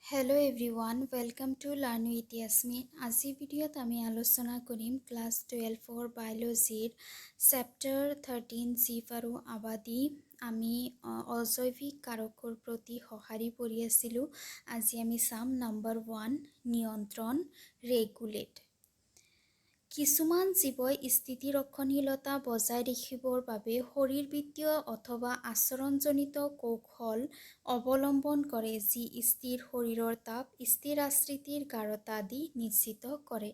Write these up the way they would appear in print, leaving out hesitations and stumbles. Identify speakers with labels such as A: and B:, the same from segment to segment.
A: Hello everyone, welcome to Learn with Yasmin. আজি ভিডিঅ'ত আমি আলোচনা কৰিম ক্লাছ 12 বায়োলজিৰ চেপ্টাৰ 13 জীৱ আৰু আবাদী। আমি অজৈৱিক কাৰকৰ প্ৰতি সঁহাৰি পঢ়ি আছিলোঁ। আজি আমি চাম নম্বৰ 1 নিয়ন্ত্ৰণ ৰেগুলেট। কিছুমান জীৱই স্থিতিৰক্ষণশীলতা বজাই ৰাখিবৰ বাবে শৰীৰবৃত্তীয় অথবা আচৰণজনিত কৌশল অৱলম্বন কৰে যি স্থিৰ শৰীৰৰ তাপ, স্থিৰ আকৃতিৰ গাঢ়তা আদি নিশ্চিত কৰে।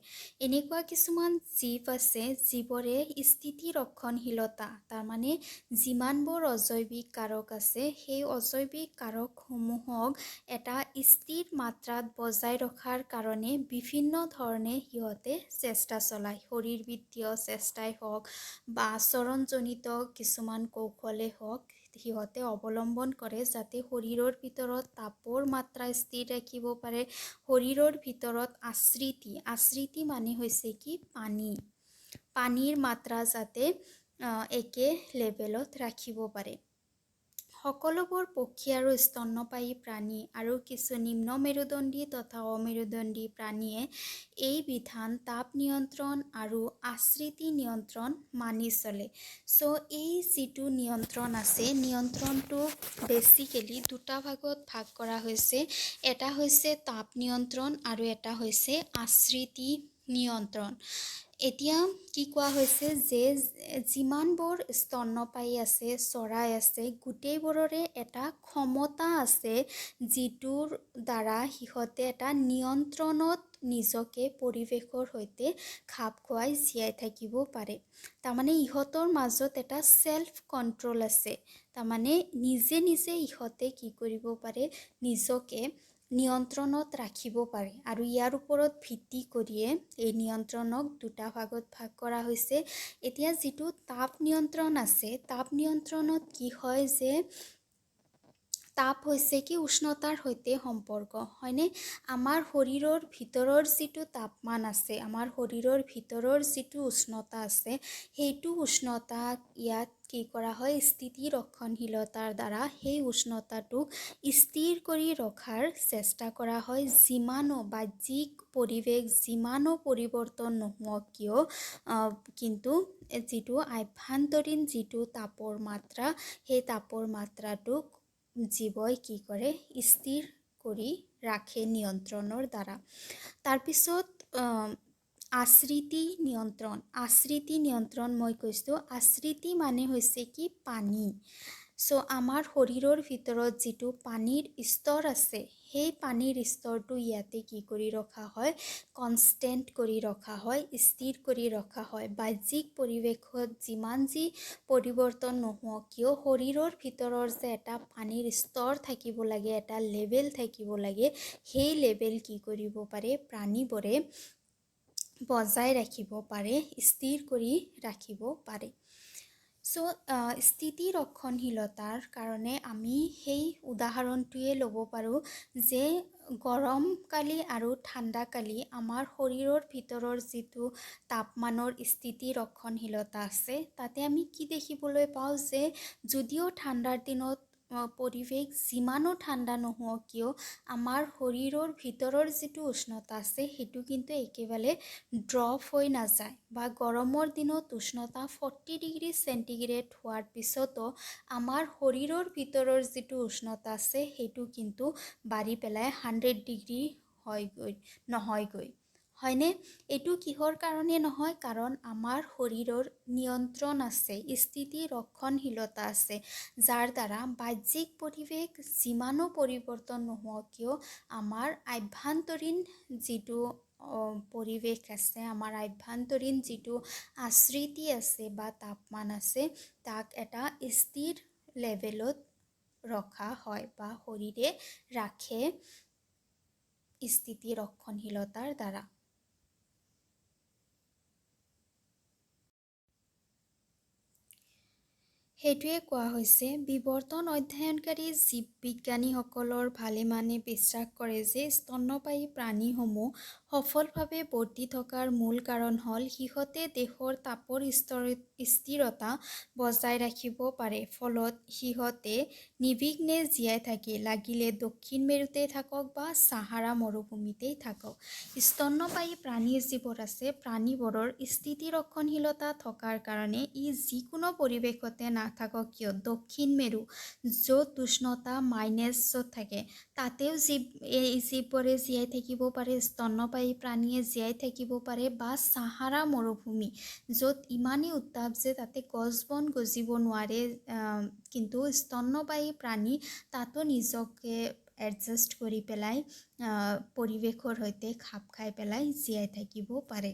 A: এনেকুৱা কিছুমান জীৱ আছে যিবোৰে স্থিতিৰক্ষণশীলতা তাৰমানে যিমানবোৰ অজৈৱিক কাৰক আছে সেই অজৈৱিক কাৰকসমূহক এটা স্থিৰ মাত্ৰাত বজাই ৰখাৰ কাৰণে বিভিন্ন ধৰণে সিহঁতে চেষ্টা চলায়। শৰীৰবৃত্তীয় চেষ্টাই হওক বা আচৰণজনিত কিছুমান কৌশলে হওক সিহঁতে অৱলম্বন কৰে যাতে শৰীৰৰ ভিতৰত তাপৰ মাত্ৰা স্থিৰ ৰাখিব পাৰে। শৰীৰৰ ভিতৰত আশ্ৰিতি মানে হৈছে কি পানীৰ মাত্ৰা যাতে একে লেভেলত ৰাখিব পাৰে। সকলোবোৰ পক্ষী আৰু স্তন্যপায়ী প্ৰাণী আৰু কিছু নিম্ন মেৰুদণ্ডী তথা অমেৰুদণ্ডী প্ৰাণীয়ে এই বিধান তাপ নিয়ন্ত্ৰণ আৰু আশ্ৰিতি নিয়ন্ত্ৰণ মানি চলে। এই যিটো নিয়ন্ত্ৰণ আছে নিয়ন্ত্ৰণটো বেছিকেলি দুটা ভাগত ভাগ কৰা হৈছে। এটা হৈছে তাপ নিয়ন্ত্ৰণ আৰু এটা হৈছে আশ্ৰিতি নিয়ন্ত্ৰণ। এতিয়া কি কোৱা হৈছে যে যিমানবোৰ স্তন্যপায়ী আছে, চৰাই আছে, গোটেইবোৰৰে এটা ক্ষমতা আছে যিটোৰ দ্বাৰা সিহঁতে এটা নিয়ন্ত্ৰণত নিজকে পৰিৱেশৰ সৈতে খাপ খুৱাই জীয়াই থাকিব পাৰে। তাৰমানে ইহঁতৰ মাজত এটা সেলফ কন্ট্ৰল আছে। তাৰমানে নিজে ইহঁতে কি কৰিব পাৰে, নিজকে নিয়ন্ত্ৰণত ৰাখিব পাৰে আৰু ইয়াৰ ওপৰত ভিত্তি কৰিয়ে এই নিয়ন্ত্ৰণক দুটা ভাগত ভাগ কৰা হৈছে। এতিয়া যিটো তাপ নিয়ন্ত্ৰণ আছে, তাপ নিয়ন্ত্ৰণত কি হয় যে তাপ হৈছে কি উষ্ণতাৰ সৈতে সম্পৰ্ক, হয়নে? আমাৰ শৰীৰৰ ভিতৰৰ যিটো তাপমান আছে, আমাৰ শৰীৰৰ ভিতৰৰ যিটো উষ্ণতা আছে, সেইটো উষ্ণতা ইয়াত কি কৰা হয় স্থিতিৰক্ষণশীলতাৰ দ্বাৰা সেই উষ্ণতাটোক স্থিৰ কৰি ৰখাৰ চেষ্টা কৰা হয়। যিমানো বাহ্যিক পৰিৱেশ যিমানো পৰিৱৰ্তন নোহোৱক কিয় কিন্তু যিটো আভ্যন্তৰীণ যিটো তাপৰ মাত্ৰা সেই তাপৰ মাত্ৰাটোক জীৱই কি কৰে স্থিৰ কৰি ৰাখে নিয়ন্ত্ৰণৰ দ্বাৰা। তাৰপিছত আশ্ৰিতি নিয়ন্ত্ৰণ মই কৈছোঁ। আশ্ৰিতি মানে হৈছে কি পানী। আমাৰ শৰীৰৰ ভিতৰত যিটো পানীৰ স্তৰ আছে সেই পানীৰ স্তৰটো ইয়াতে কি কৰি ৰখা হয়, কনষ্টেণ্ট কৰি ৰখা হয়, স্থিৰ কৰি ৰখা হয়। বাহ্যিক পৰিৱেশত যিমান যি পৰিৱৰ্তন নোহোৱক কিয় শৰীৰৰ ভিতৰৰ যে এটা পানীৰ স্তৰ থাকিব লাগে, এটা লেভেল থাকিব লাগে, সেই লেভেল কি কৰিব পাৰে প্ৰাণীবোৰে বজাই ৰাখিব পাৰে, স্থিৰ কৰি ৰাখিব পাৰে। স্থিতিৰক্ষণশীলতাৰ কাৰণে আমি সেই উদাহৰণটোৱে ল'ব পাৰোঁ যে গৰমকালি আৰু ঠাণ্ডাকালি আমাৰ শৰীৰৰ ভিতৰৰ যিটো তাপমানৰ স্থিতিৰক্ষণশীলতা আছে তাতে আমি কি দেখিবলৈ পাওঁ যে যদিও ঠাণ্ডাৰ দিনত পৰিৱেশ যিমানো ঠাণ্ডা নোহোৱক কিয় আমাৰ শৰীৰৰ ভিতৰৰ যিটো উষ্ণতা আছে সেইটো কিন্তু একেবাৰে ড্ৰপ হৈ নাযায়। বা গৰমৰ দিনত উষ্ণতা 40 ডিগ্ৰী চেণ্টিগ্ৰেড হোৱাৰ পিছতো আমাৰ শৰীৰৰ ভিতৰৰ যিটো উষ্ণতা আছে সেইটো কিন্তু বাঢ়ি পেলাই 100 ডিগ্ৰী নহয়গৈ, হয়নে? এইটো কিহৰ কাৰণে নহয়? কাৰণ আমাৰ শৰীৰৰ নিয়ন্ত্ৰণ আছে, স্থিতিৰক্ষণশীলতা আছে, যাৰ দ্বাৰা বাহ্যিক পৰিৱেশ যিমানো পৰিৱৰ্তন নোহোৱক কিয় আমাৰ আভ্যন্তৰীণ যিটো পৰিৱেশ আছে, আমাৰ আভ্যন্তৰীণ যিটো আশ্ৰিতি আছে বা তাপমান আছে তাক এটা স্থিৰ লেভেলত ৰখা হয় বা শৰীৰে ৰাখে স্থিতিৰক্ষণশীলতাৰ দ্বাৰা। সেইটোৱে কোৱা হৈছে বিৱৰ্তন অধ্যয়নকাৰী জীৱ বিজ্ঞানীসকলৰ ভালেমানে বিশ্বাস কৰে যে স্তন্যপায়ী প্ৰাণীসমূহ সফলভাৱে বৰ্তি থকাৰ মূল কাৰণ হ'ল সিহঁতে দেহৰ তাপৰ স্থিৰতা বজাই ৰাখিব পাৰে। ফলত সিহঁতে নিৰ্বিঘ্নে জীয়াই থাকি লাগিলে দক্ষিণ মেৰুতেই থাকক বা সাহাৰা মৰুভূমিতেই থাকক। স্তন্যপায়ী প্ৰাণী যিবোৰ আছে প্ৰাণীবোৰৰ স্থিতি ৰক্ষণশীলতা থকাৰ কাৰণে ই যিকোনো পৰিৱেশতে নাথাকক কিয় দক্ষিণ মেৰু য'ত উষ্ণতা -য'ত থাকে তাতেও এই জীৱবোৰে জীয়াই থাকিব পাৰে, স্তন্যপায়ী প্ৰাণীয়ে জীয়াই থাকিব পাৰে বা সাহাৰা মৰুভূমি য'ত ইমানেই উত্তাপ যে তাতে গছ বন গজিব নোৱাৰে, কিন্তু স্তন্যপায়ী প্ৰাণী তাতো নিজকে এডজাষ্ট কৰি পেলাই পৰিৱেশৰ সৈতে খাপ খাই পেলাই জীয়াই থাকিব পাৰে।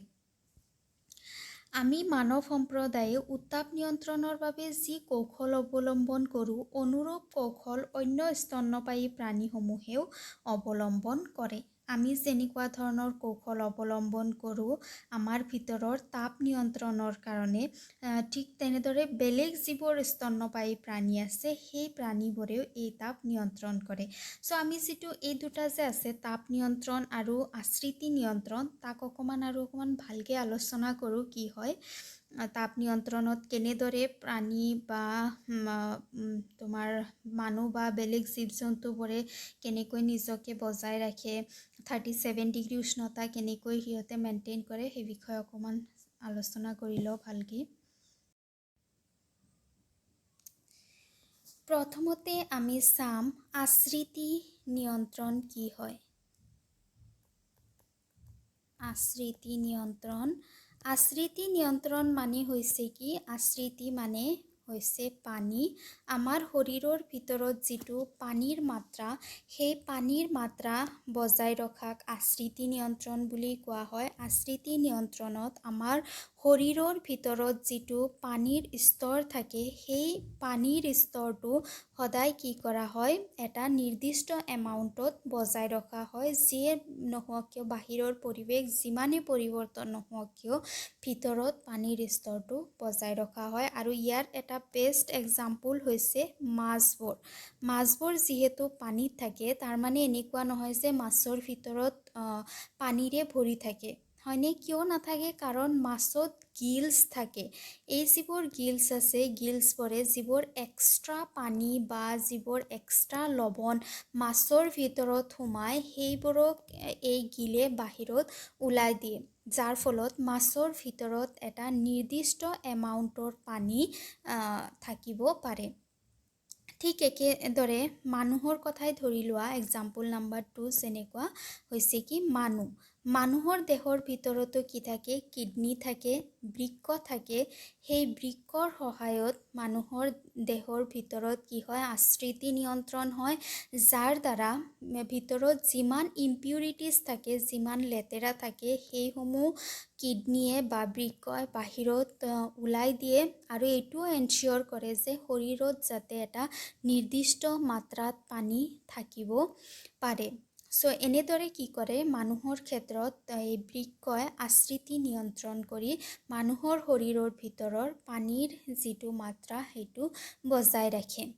A: আমি মানৱ সম্প্ৰদায়ে উত্তাপ নিয়ন্ত্ৰণৰ বাবে যি কৌশল অৱলম্বন কৰোঁ অনুৰূপ কৌশল অন্য স্তন্যপায়ী প্ৰাণীসমূহেও অৱলম্বন কৰে। আমি যেনেকুৱা ধৰণৰ কৌশল অৱলম্বন কৰোঁ আমাৰ ভিতৰৰ তাপ নিয়ন্ত্ৰণৰ কাৰণে, ঠিক তেনেদৰে বেলেগ যিবোৰ স্তন্যপায়ী প্ৰাণী আছে সেই প্ৰাণীবোৰেও এই তাপ নিয়ন্ত্ৰণ কৰে। আমি যিটো এই দুটা যে আছে তাপ নিয়ন্ত্ৰণ আৰু আশ্ৰিতি নিয়ন্ত্ৰণ, তাক অকণমান ভালকৈ আলোচনা কৰোঁ। কি হয় তাপ নিয়ন্ত্ৰণত কেনেদৰে প্ৰাণী বা তোমাৰ মানুহ বা বেলেগ জীৱ জন্তুবোৰে কেনেকৈ নিজকে বজাই ৰাখে, 37 ডিগ্ৰী উষ্ণতা কেনেকৈ সিহঁতে মেইনটেইন কৰে সেই বিষয়ে অকণমান আলোচনা কৰি লওঁ ভালকৈ। প্ৰথমতে আমি চাম আশ্ৰিতি নিয়ন্ত্ৰণ কি হয়। আশ্ৰিতি নিয়ন্ত্ৰণ মানে হৈছে কি, আশ্ৰিতি মানে হৈছে পানী। আমাৰ শৰীৰৰ ভিতৰত যিটো পানীৰ মাত্ৰা সেই পানীৰ মাত্ৰা বজাই ৰখাক আশ্ৰিতি নিয়ন্ত্ৰণ বুলি কোৱা হয়। আশ্ৰিতি নিয়ন্ত্ৰণত আমাৰ শৰীৰৰ ভিতৰত যিটো পানীৰ স্তৰ থাকে সেই পানীৰ স্তৰটো সদায় কি কৰা হয় এটা নিৰ্দিষ্ট এমাউণ্টত বজাই ৰখা হয়। যিয়ে নহওক কিয় বাহিৰৰ পৰিৱেশ যিমানেই পৰিৱৰ্তন নহওক কিয় ভিতৰত পানীৰ স্তৰটো বজাই ৰখা হয়। আৰু ইয়াৰ এটা বেষ্ট এক্সাম্পল হৈছে মাছবোৰ যিহেতু পানীত থাকে, তাৰমানে এনেকুৱা নহয় যে মাছৰ ভিতৰত পানীৰে ভৰি থাকে, হয়নে? কিয় নাথাকে? কাৰণ মাছত গিলছ থাকে। এই যিবোৰ গিলছ আছে গিলছবোৰে যিবোৰ এক্সট্ৰা পানী বা যিবোৰ এক্সট্ৰা লৱণ মাছৰ ভিতৰত সোমাই সেইবোৰক এই গিলে বাহিৰত ওলাই দিয়ে, যাৰ ফলত মাছৰ ভিতৰত এটা নিৰ্দিষ্ট এমাউণ্টৰ পানী থাকিব পাৰে। ঠিক একেদৰে মানুহৰ কথাই ধৰি লোৱা, এক্সাম্পল নাম্বাৰ 2 যেনেকুৱা হৈছে কি মানুহৰ দেহৰ ভিতৰতো কি থাকে, কিডনী থাকে, বৃক্ক থাকে। সেই বৃক্কৰ সহায়ত মানুহৰ দেহৰ ভিতৰত কি হয় আশ্ৰিতি নিয়ন্ত্ৰণ হয়, যাৰ দ্বাৰা ভিতৰত যিমান ইম্পিউৰিটিজ থাকে, যিমান লেতেৰা থাকে সেইসমূহ কিডনীয়ে বা বৃক্কই বাহিৰত ওলাই দিয়ে আৰু এইটোও এনচিয়ৰ কৰে যে শৰীৰত যাতে এটা নিৰ্দিষ্ট মাত্ৰাত পানী থাকিব পাৰে। এনেদৰে কি কৰে মানুহৰ ক্ষেত্ৰত এই বৃক্কই আশ্ৰিতি নিয়ন্ত্ৰণ কৰি মানুহৰ শৰীৰৰ ভিতৰৰ পানীৰ যিটো মাত্ৰা সেইটো বজাই ৰাখে।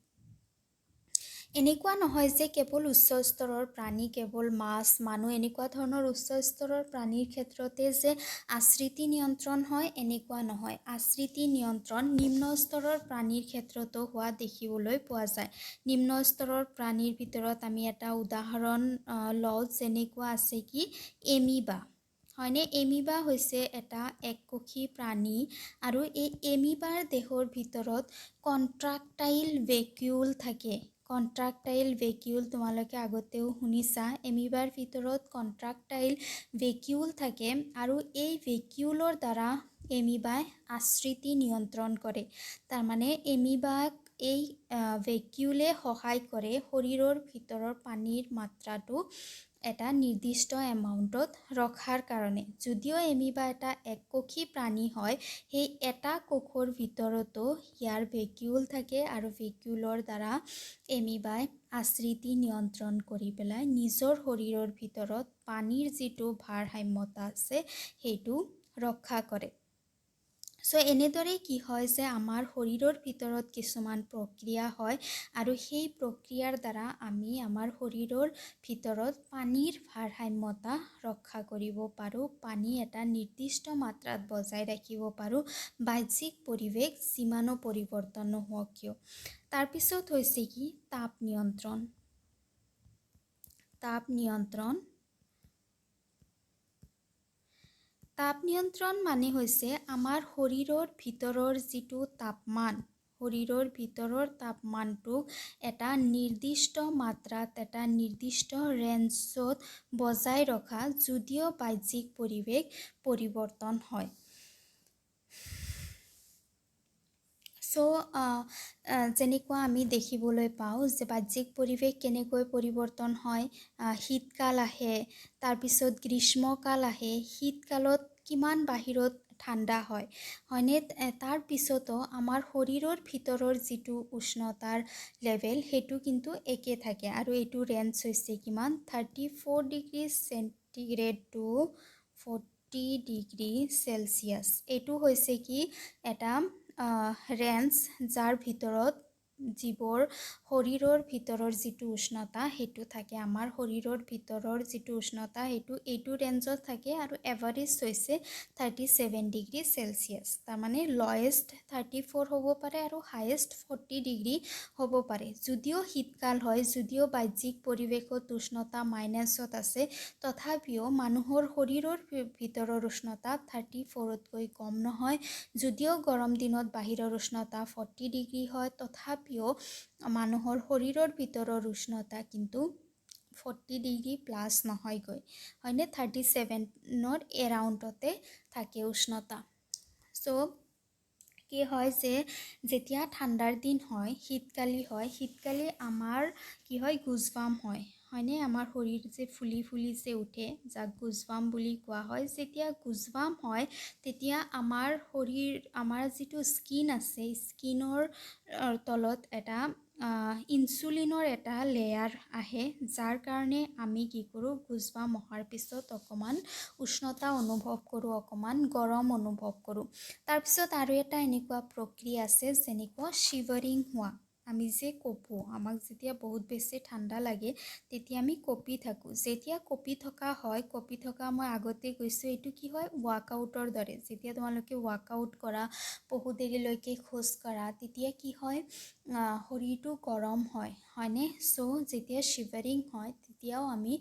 A: এনেকুৱা নহয় যে কেৱল উচ্চ স্তৰৰ প্ৰাণী, কেৱল মাছ, মানুহ এনেকুৱা ধৰণৰ উচ্চ স্তৰৰ প্ৰাণীৰ ক্ষেত্ৰতে যে আশ্ৰিতি নিয়ন্ত্ৰণ হয়, এনেকুৱা নহয়। আশ্ৰিতি নিয়ন্ত্ৰণ নিম্ন স্তৰৰ প্ৰাণীৰ ক্ষেত্ৰতো হোৱা দেখিবলৈ পোৱা যায়। নিম্ন স্তৰৰ প্ৰাণীৰ ভিতৰত আমি এটা উদাহৰণ লওঁ, যেনেকুৱা আছে কি এমিবা, হয়নে? এমিবা হৈছে এটা এককোষী প্ৰাণী আৰু এই এমিবাৰ দেহৰ ভিতৰত কণ্ট্ৰাক্টাইল ভেকিউল থাকে। কণ্ট্ৰাক্টাইল ভেকিউল তোমালোকে আগতেও শুনিছা। এমিবাৰ ভিতৰত কণ্ট্ৰাক্টাইল ভেকিউল থাকে আৰু এই ভেকিউলৰ দ্বাৰা এমিবাই আশ্ৰিতি নিয়ন্ত্ৰণ কৰে। তাৰমানে এমিবাক এই ভেকিউলে সহায় কৰে শৰীৰৰ ভিতৰৰ পানীৰ মাত্ৰাটো এটা নিৰ্দিষ্ট এমাউণ্টত ৰখাৰ কাৰণে। যদিও এমিবা এটা এককোষী প্ৰাণী হয়, সেই এটা কোষৰ ভিতৰতো ইয়াৰ ভেকিউল থাকে আৰু ভেকিউলৰ দ্বাৰা এমিবাই আশ্ৰিতি নিয়ন্ত্ৰণ কৰি পেলাই নিজৰ শৰীৰৰ ভিতৰত পানীৰ যিটো ভাৰসাম্যতা আছে সেইটো ৰক্ষা কৰে। এনেদৰে কি হয় যে আমাৰ শৰীৰৰ ভিতৰত কিছুমান প্ৰক্ৰিয়া হয় আৰু সেই প্ৰক্ৰিয়াৰ দ্বাৰা আমি আমাৰ শৰীৰৰ ভিতৰত পানীৰ ভাৰসাম্যতা ৰক্ষা কৰিব পাৰোঁ, পানী এটা নিৰ্দিষ্ট মাত্ৰাত বজাই ৰাখিব পাৰোঁ, বাহ্যিক পৰিৱেশ যিমানো পৰিৱৰ্তন নহওক কিয়। তাৰপিছত হৈছে কি তাপ নিয়ন্ত্ৰণ। তাপ নিয়ন্ত্ৰণ মানে হৈছে আমাৰ শৰীৰৰ ভিতৰৰ যিটো তাপমান, শৰীৰৰ ভিতৰৰ তাপমানটোক এটা নিৰ্দিষ্ট মাত্ৰাত, এটা নিৰ্দিষ্ট ৰেঞ্জত বজাই ৰখা, যদিও বাহ্যিক পৰিৱেশ পৰিৱৰ্তন হয়। যেনেকুৱা আমি দেখিবলৈ পাওঁ যে বাহ্যিক পৰিৱেশ কেনেকৈ পৰিৱৰ্তন হয়। শীতকাল আহে, তাৰপিছত গ্ৰীষ্মকাল আহে, শীতকালত কিমান বাহিৰত ঠাণ্ডা হয়নে? তাৰপিছতো আমাৰ শৰীৰৰ ভিতৰৰ যিটো উষ্ণতাৰ লেভেল সেইটো কিন্তু একে থাকে, আৰু এইটো ৰেঞ্জ হৈছে কিমান 34 degree centigrade to 40 degree celsius. এইটো হৈছে কি এটা ৰেঞ্জ যাৰ ভিতৰত যিবোৰ শৰীৰৰ ভিতৰৰ যিটো উষ্ণতা সেইটো থাকে, আমাৰ শৰীৰৰ ভিতৰৰ যিটো উষ্ণতা সেইটো এইটো ৰেঞ্জত থাকে, আৰু এভাৰেজ হৈছে 37 ডিগ্ৰী চেলচিয়াছ। তাৰমানে লয়েষ্ট 34 হ'ব পাৰে আৰু হায়েষ্ট 40 ডিগ্ৰী হ'ব পাৰে। যদিও শীতকাল হয়, যদিও বাহ্যিক পৰিৱেশত উষ্ণতা মাইনাছত আছে, তথাপিও মানুহৰ শৰীৰৰ ভিতৰৰ উষ্ণতা 34তকৈ কম নহয়। যদিও গৰম দিনত বাহিৰৰ উষ্ণতা 40 ডিগ্ৰী হয়, তথাপিও মানুহৰ শৰীৰৰ ভিতৰৰ উষ্ণতা কিন্তু 40 ডিগ্ৰী প্লাছ নহয়গৈ, হয়নে? 37ৰ এৰাউণ্ডতে থাকে উষ্ণতা। কি হয় যে যেতিয়া ঠাণ্ডাৰ দিন হয়, শীতকালি আমাৰ কি হয় গুজবাম হয়নে? আমাৰ শৰীৰ যে ফুলি ফুলি যে উঠে, যাক গুজবাম বুলি কোৱা হয়। যেতিয়া গুজবাম হয় তেতিয়া আমাৰ যিটো স্কিন আছে, স্কিনৰ তলত এটা ইনচুলিনৰ এটা লেয়াৰ আহে, যাৰ কাৰণে আমি কি কৰোঁ, গুজবাম অহাৰ পিছত অকণমান উষ্ণতা অনুভৱ কৰোঁ, অকণমান গৰম অনুভৱ কৰোঁ। তাৰপিছত আৰু এটা এনেকুৱা প্ৰক্ৰিয়া আছে যেনেকুৱা শিভাৰিং হোৱা। আমি যে কঁপোঁ, আমাক যেতিয়া বহুত বেছি ঠাণ্ডা লাগে তেতিয়া আমি কঁপি থাকোঁ। যেতিয়া কঁপি থকা মই আগতে কৈছোঁ, এইটো কি হয় ৱাৰ্কআউটৰ দৰে। যেতিয়া তোমালোকে ৱাৰ্কআউট কৰা, বহু দেৰিলৈকে খোজ কাঢ়া, তেতিয়া কি হয় শৰীৰটো গৰম হয়নে? যেতিয়া শিভাৰিং হয় তেতিয়াও আমি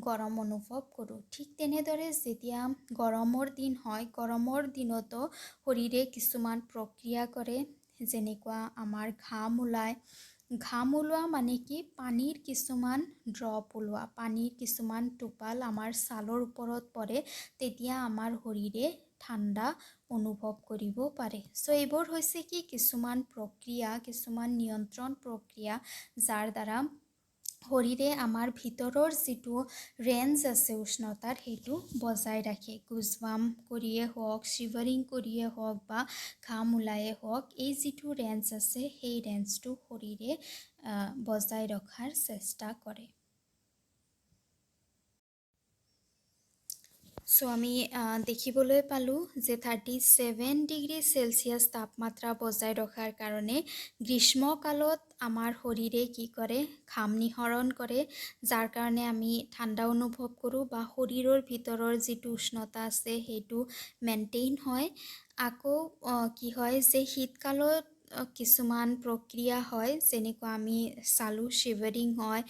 A: গৰম অনুভৱ কৰোঁ। ঠিক তেনেদৰে যেতিয়া গৰমৰ দিন হয়, গৰমৰ দিনতো শৰীৰে কিছুমান প্ৰক্ৰিয়া কৰে, যেনেকুৱা আমাৰ ঘাম ওলোৱা মানে কি পানীৰ কিছুমান ড্ৰপ ওলোৱা, পানীৰ কিছুমান টোপাল আমাৰ ছালৰ ওপৰত পৰে, তেতিয়া আমাৰ শৰীৰে ঠাণ্ডা অনুভৱ কৰিব পাৰে। এইবোৰ হৈছে কি কিছুমান প্ৰক্ৰিয়া, কিছুমান নিয়ন্ত্ৰণ প্ৰক্ৰিয়া, যাৰ দ্বাৰা শৰীৰে আমাৰ ভিতৰৰ যিটো ৰেঞ্জ আছে উষ্ণতাৰ সেইটো বজাই ৰাখে। গুজবাম কৰিয়ে হওক, শিভাৰিং কৰিয়ে হওক বা ঘাম ওলায়ে হওক, এই যিটো ৰেঞ্জ আছে সেই ৰেঞ্জটো শৰীৰে বজাই ৰখাৰ চেষ্টা কৰে। আমি দেখিবলৈ পালোঁ যে 37 ডিগ্ৰী চেলচিয়াছ তাপমাত্ৰা বজাই ৰখাৰ কাৰণে গ্ৰীষ্মকালত আমাৰ শৰীৰে কি কৰে, ঘাম নিঃসৰণ কৰে, যাৰ কাৰণে আমি ঠাণ্ডা অনুভৱ কৰোঁ বা শৰীৰৰ ভিতৰৰ যিটো উষ্ণতা আছে সেইটো মেইনটেইন হয়। আকৌ কি হয় যে শীতকালত কিছুমান প্ৰক্ৰিয়া হয়, যেনেকুৱা আমি চালোঁ শিভাৰিং হয়,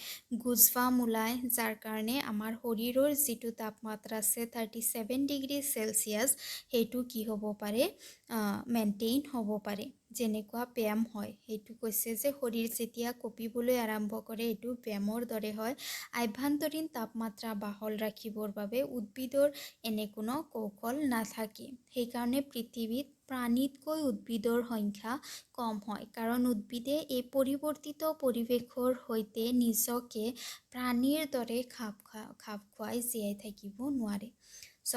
A: গুজবাম ওলায়, যাৰ কাৰণে আমাৰ শৰীৰৰ যিটো তাপমাত্ৰা আছে 37 ডিগ্ৰী চেলচিয়াছ সেইটো কি হ'ব পাৰে, মেইনটেইন হ'ব পাৰে। যেনেকুৱা ব্যায়াম হয়, সেইটো কৈছে যে শৰীৰ যেতিয়া কঁপিবলৈ আৰম্ভ কৰে এইটো ব্যায়ামৰ দৰে হয়। আভ্যন্তৰীণ তাপমাত্ৰা বাহল ৰাখিবৰ বাবে উদ্ভিদৰ এনে কোনো কৌশল নাথাকে। সেইকাৰণে পৃথিৱীত প্ৰাণীতকৈ উদ্ভিদৰ সংখ্যা কম হয়, কাৰণ উদ্ভিদে এই পৰিৱৰ্তিত পৰিৱেশৰ সৈতে নিজকে প্ৰাণীৰ দৰে খাপ খুৱাই জীয়াই থাকিব নোৱাৰে।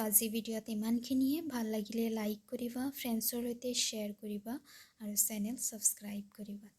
A: আজি ভিডিঅ'ত ইমানখিনিয়ে। ভাল লাগিলে লাইক কৰিবা, ফ্ৰেণ্ডছৰ সৈতে শ্বেয়াৰ কৰিবা আৰু চেনেল ছাবস্ক্ৰাইব কৰিবা।